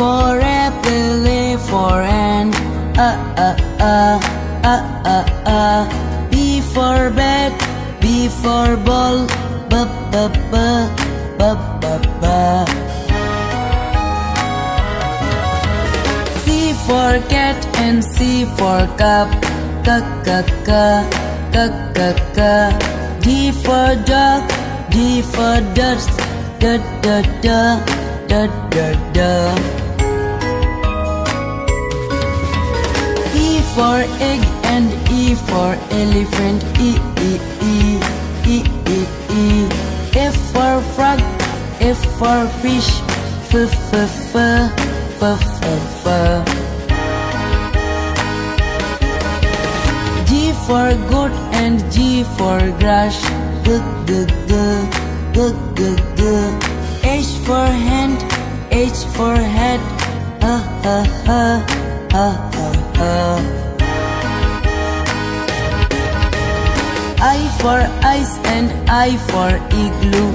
for apple, A for ant, B for bat, B for ball, B. C for cat and C for cup, D for dog, D for ducks, E for egg and E for elephant, E. F for frog, F for fish, F. G for goat and G for grass, H for hand, H for head, I for ice and I for igloo,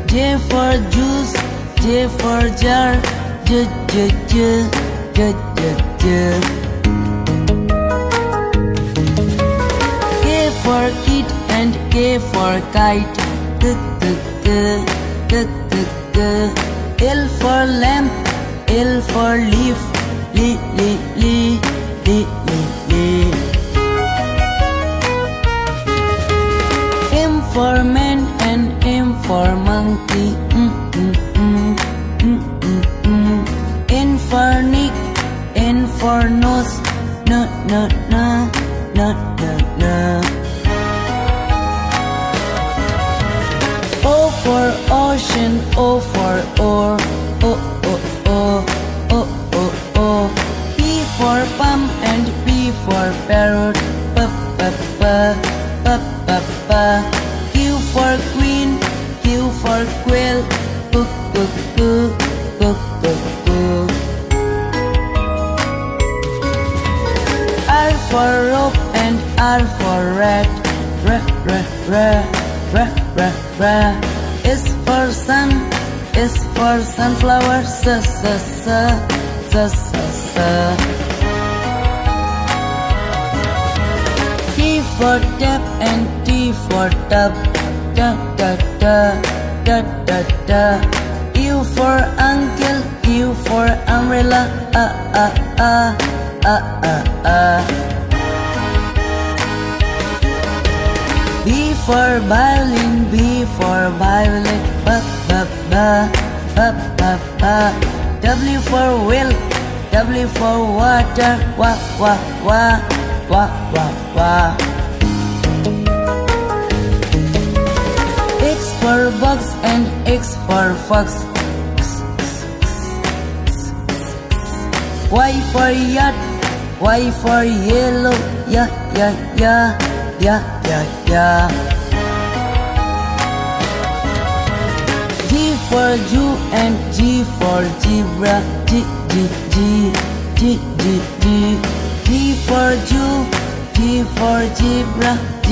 J for juice, J for jar, J. K for kid and K for kite, L for lamp, L for leaf, M for man and M for monkey, N for Nick, N for nose, O for ocean, O for oar, P for palm and P for parrot, Q for queen, Q for quail, R for rope and R for rat, S for sun, S for sunflower, T for tap and T for tub, U for uncle, U for umbrella, B for violin, B for violet, W for whale, W for water, X for box and X for fox, Y for yacht, Y for yellow, yeah. G for Jew and G for zebra, G for Jew, G for zebra, G.